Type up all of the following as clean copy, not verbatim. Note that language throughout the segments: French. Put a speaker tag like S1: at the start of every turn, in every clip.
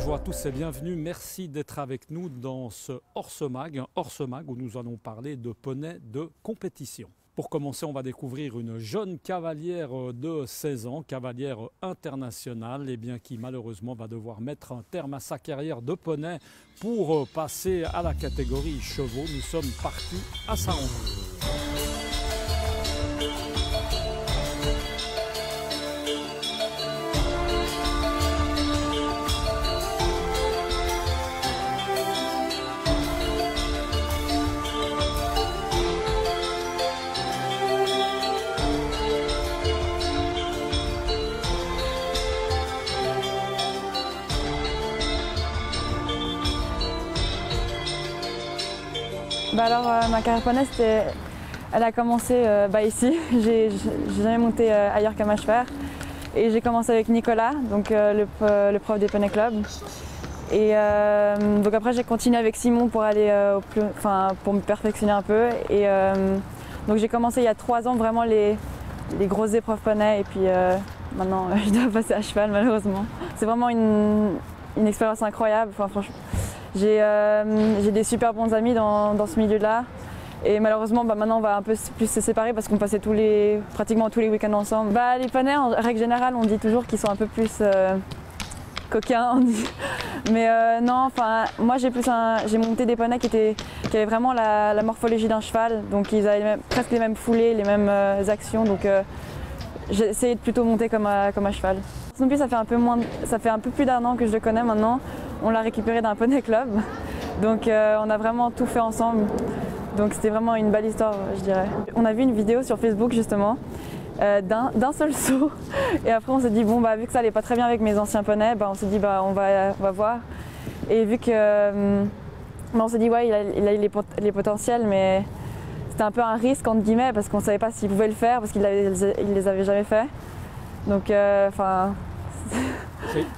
S1: Bonjour à tous et bienvenue. Merci d'être avec nous dans ce Hors-se-Mag, où nous allons parler de poney de compétition. Pour commencer, on va découvrir une jeune cavalière de 16 ans, cavalière internationale, qui malheureusement va devoir mettre un terme à sa carrière de poney pour passer à la catégorie chevaux. Nous sommes partis à sa rencontre.
S2: Ma carrière poney, elle a commencé ici. J'ai jamais monté ailleurs qu'à Machefer. Et j'ai commencé avec Nicolas, donc le prof des Poney Club. Et donc après j'ai continué avec Simon pour aller pour me perfectionner un peu. Et donc j'ai commencé il y a 3 ans vraiment les grosses épreuves poney. Et puis maintenant je dois passer à cheval malheureusement. C'est vraiment une expérience incroyable. Enfin, franchement. J'ai des super bons amis dans ce milieu-là et malheureusement maintenant on va un peu plus se séparer parce qu'on passait pratiquement tous les week-ends ensemble. Les poneys en règle générale on dit toujours qu'ils sont un peu plus coquins, on dit. Mais non, enfin moi j'ai monté des poneys qui avaient vraiment la morphologie d'un cheval, donc ils avaient presque les mêmes foulées, les mêmes actions, donc j'ai essayé de plutôt monter comme un cheval. Snoopy ça fait un peu plus d'1 an que je le connais maintenant. On l'a récupéré d'un poney club, donc on a vraiment tout fait ensemble. Donc c'était vraiment une belle histoire, je dirais. On a vu une vidéo sur Facebook justement d'un seul saut, et après on s'est dit bon vu que ça allait pas très bien avec mes anciens poneys, on s'est dit on va voir. Et vu que on s'est dit ouais il a les potentiels, mais c'était un peu un risque entre guillemets parce qu'on savait pas s'il pouvait le faire parce qu'il les avait jamais fait. Donc
S1: ça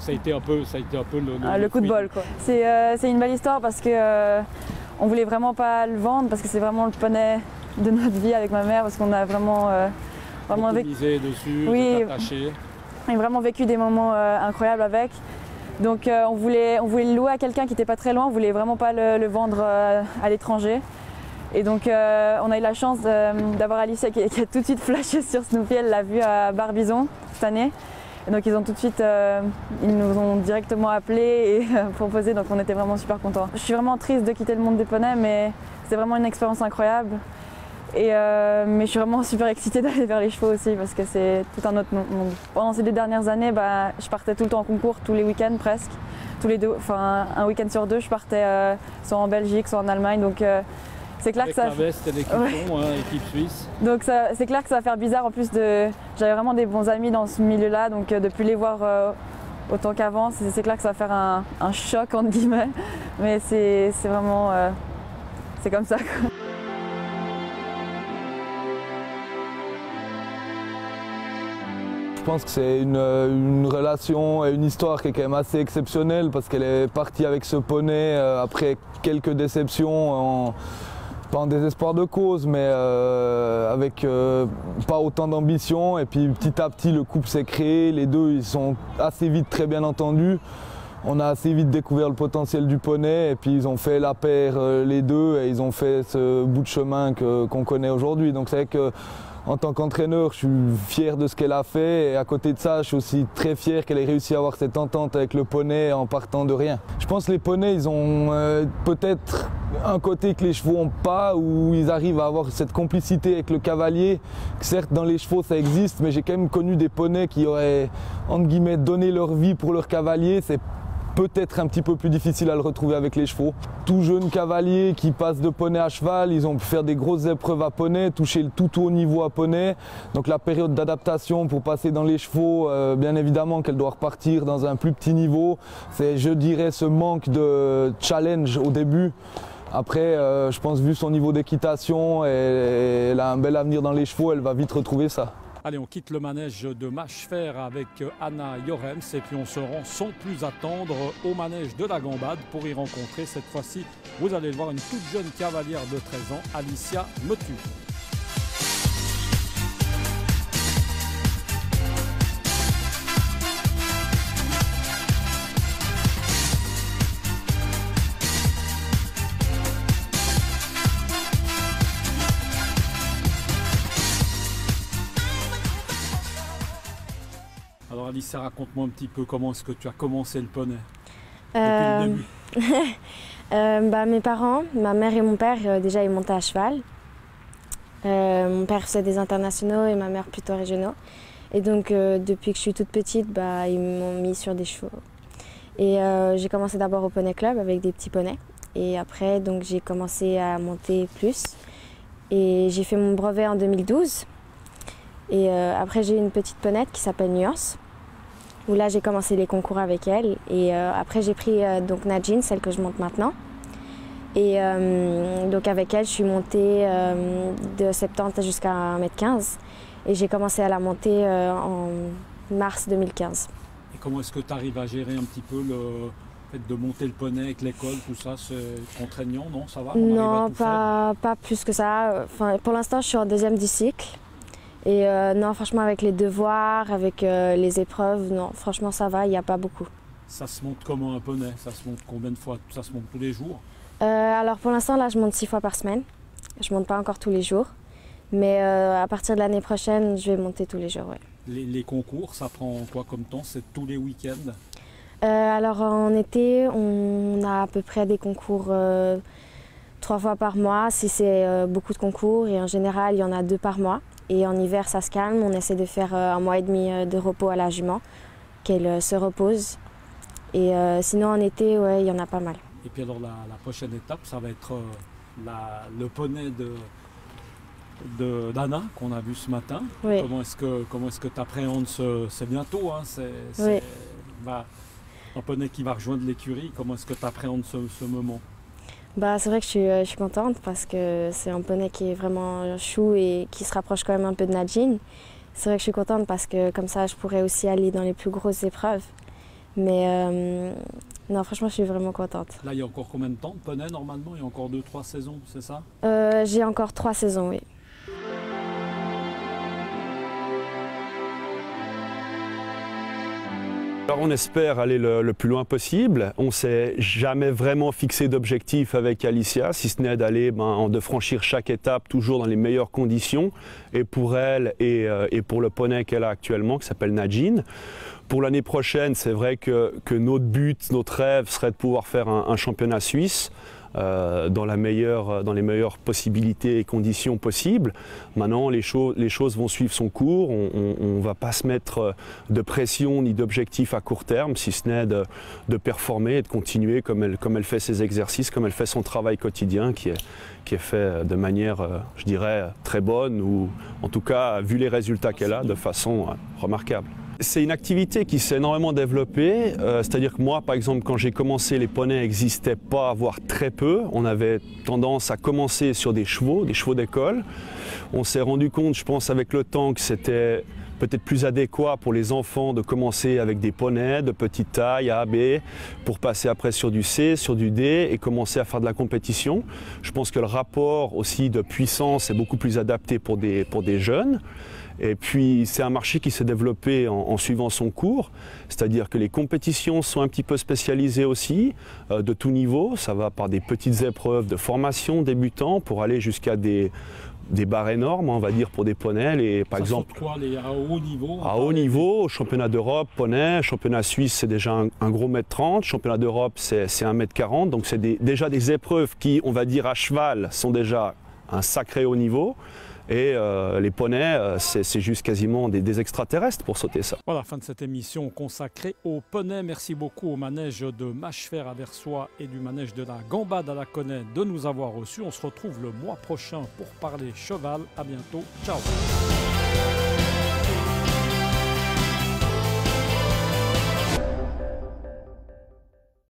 S1: a été un peu
S2: le coup de bol quoi. C'est une belle histoire parce que on voulait vraiment pas le vendre parce que c'est vraiment le poney de notre vie avec ma mère parce qu'on a vraiment
S1: misé dessus,
S2: oui,
S1: attaché.
S2: Et vraiment vécu des moments incroyables avec. Donc on voulait le louer à quelqu'un qui n'était pas très loin, on voulait vraiment pas le vendre à l'étranger. Et donc on a eu la chance d'avoir Alicia qui a tout de suite flashé sur Snoopy, elle l'a vu à Barbizon cette année. Et donc ils ont tout de suite, ils nous ont directement appelés et proposé, donc on était vraiment super contents. Je suis vraiment triste de quitter le monde des poneys, mais c'est vraiment une expérience incroyable. Mais je suis vraiment super excitée d'aller vers les chevaux aussi parce que c'est tout un autre monde. Pendant ces 2 dernières années, je partais tout le temps en concours, tous les week-ends presque. Tous les 2, enfin un week-end sur 2, je partais soit en Belgique, soit en Allemagne. Donc, c'est clair
S1: avec
S2: que ça.
S1: La veste et l'équipon, ouais. Équipe suisse.
S2: Donc c'est clair que ça va faire bizarre en plus j'avais vraiment des bons amis dans ce milieu-là, donc de ne plus les voir autant qu'avant, c'est clair que ça va faire un choc entre guillemets, mais c'est vraiment c'est comme ça quoi.
S3: Je pense que c'est une relation et une histoire qui est quand même assez exceptionnelle parce qu'elle est partie avec ce poney après quelques déceptions. Pas en désespoir de cause, mais avec pas autant d'ambition. Et puis petit à petit, le couple s'est créé. Les deux, ils sont assez vite très bien entendus. On a assez vite découvert le potentiel du poney. Et puis ils ont fait la paire les deux et ils ont fait ce bout de chemin qu'on connaît aujourd'hui. Donc c'est vrai que en tant qu'entraîneur, je suis fier de ce qu'elle a fait et à côté de ça, je suis aussi très fier qu'elle ait réussi à avoir cette entente avec le poney en partant de rien. Je pense que les poneys, ils ont peut-être un côté que les chevaux n'ont pas, où ils arrivent à avoir cette complicité avec le cavalier. Certes, dans les chevaux, ça existe, mais j'ai quand même connu des poneys qui auraient, entre guillemets, donné leur vie pour leur cavalier. C'est peut-être un petit peu plus difficile à le retrouver avec les chevaux. Tout jeune cavalier qui passe de poney à cheval, ils ont pu faire des grosses épreuves à poney, toucher le tout haut niveau à poney. Donc la période d'adaptation pour passer dans les chevaux, bien évidemment qu'elle doit repartir dans un plus petit niveau. C'est, je dirais, ce manque de challenge au début. Après, je pense, vu son niveau d'équitation, elle a un bel avenir dans les chevaux, elle va vite retrouver ça.
S1: Allez, on quitte le manège de Machefer avec Anna Jorems et puis on se rend sans plus attendre au manège de la Gambade pour y rencontrer cette fois-ci, vous allez le voir, une toute jeune cavalière de 13 ans, Alicia Metu. Alicia, raconte-moi un petit peu comment est-ce que tu as commencé le poney depuis le début.
S4: Mes parents, ma mère et mon père, déjà ils montaient à cheval. Mon père faisait des internationaux et ma mère plutôt régionaux. Et donc depuis que je suis toute petite, ils m'ont mis sur des chevaux. Et j'ai commencé d'abord au poney club avec des petits poneys. Et après donc j'ai commencé à monter plus. Et j'ai fait mon brevet en 2012. Et après j'ai eu une petite ponette qui s'appelle Nuance, où là j'ai commencé les concours avec elle. Et après j'ai pris donc Nadine, celle que je monte maintenant. Et donc avec elle je suis montée de 70 jusqu'à 1m15. Et j'ai commencé à la monter en mars 2015.
S1: Et comment est-ce que tu arrives à gérer un petit peu le fait de monter le poney avec l'école, tout ça, c'est contraignant, non? Ça va?
S4: Non, pas plus que ça. Enfin, pour l'instant, je suis en deuxième du cycle. Et non, franchement, avec les devoirs, avec les épreuves, non, franchement, ça va, il n'y a pas beaucoup.
S1: Ça se monte comment un poney? Ça se monte combien de fois? Ça se monte tous les jours?
S4: Alors pour l'instant, là, je monte 6 fois par semaine. Je ne monte pas encore tous les jours. Mais à partir de l'année prochaine, je vais monter tous les jours, ouais.
S1: Les concours, ça prend quoi comme temps? C'est tous les week-ends?
S4: Alors en été, on a à peu près des concours 3 fois par mois, si c'est beaucoup de concours. Et en général, il y en a 2 par mois. Et en hiver, ça se calme. On essaie de faire 1 mois et demi de repos à la jument, qu'elle se repose. Et sinon, en été, ouais, il y en a pas mal.
S1: Et puis alors, la prochaine étape, ça va être le poney d'Anna qu'on a vu ce matin.
S4: Oui.
S1: Comment est-ce que tu appréhendes c'est bientôt, hein,
S4: Oui.
S1: Un poney qui va rejoindre l'écurie. Comment est-ce que tu appréhendes ce moment?
S4: C'est vrai que je suis contente parce que c'est un poney qui est vraiment chou et qui se rapproche quand même un peu de Nadine. C'est vrai que je suis contente parce que comme ça je pourrais aussi aller dans les plus grosses épreuves. Mais non, franchement je suis vraiment contente.
S1: Là il y a encore combien de temps de poney normalement? Il y a encore 2-3 saisons, c'est ça?
S4: J'ai encore 3 saisons, oui.
S5: Alors on espère aller le plus loin possible. On ne s'est jamais vraiment fixé d'objectif avec Alicia, si ce n'est d'aller, de franchir chaque étape toujours dans les meilleures conditions, et pour elle et pour le poney qu'elle a actuellement, qui s'appelle Nadine. Pour l'année prochaine, c'est vrai que notre but, notre rêve serait de pouvoir faire un championnat suisse. Dans les meilleures possibilités et conditions possibles. Maintenant, les choses vont suivre son cours. On ne va pas se mettre de pression ni d'objectif à court terme, si ce n'est de performer et de continuer comme elle fait ses exercices, comme elle fait son travail quotidien qui est fait de manière, je dirais, très bonne, ou en tout cas, vu les résultats qu'elle a, de façon remarquable. C'est une activité qui s'est énormément développée, c'est-à-dire que moi, par exemple, quand j'ai commencé, les poneys n'existaient pas, voire très peu. On avait tendance à commencer sur des chevaux d'école. On s'est rendu compte, je pense, avec le temps, que c'était peut-être plus adéquat pour les enfants de commencer avec des poneys de petite taille, A, B, pour passer après sur du C, sur du D et commencer à faire de la compétition. Je pense que le rapport aussi de puissance est beaucoup plus adapté pour des jeunes. Et puis c'est un marché qui s'est développé en suivant son cours, c'est-à-dire que les compétitions sont un petit peu spécialisées aussi, de tout niveau. Ça va par des petites épreuves de formation débutants pour aller jusqu'à des barres énormes, on va dire, pour des poneys. Et par exemple,
S1: quoi, à haut niveau?
S5: À haut niveau, championnat d'Europe, poney, championnat suisse, c'est déjà un gros 1m30, championnat d'Europe, c'est 1m40. Donc c'est déjà des épreuves qui, on va dire, à cheval, sont déjà un sacré haut niveau. Et les poneys, c'est juste quasiment des extraterrestres pour sauter ça.
S1: Voilà, fin de cette émission consacrée aux poneys. Merci beaucoup au manège de Mâchefer à Versoix et du manège de la Gambade à Laconais de nous avoir reçus. On se retrouve le mois prochain pour parler cheval. À bientôt. Ciao.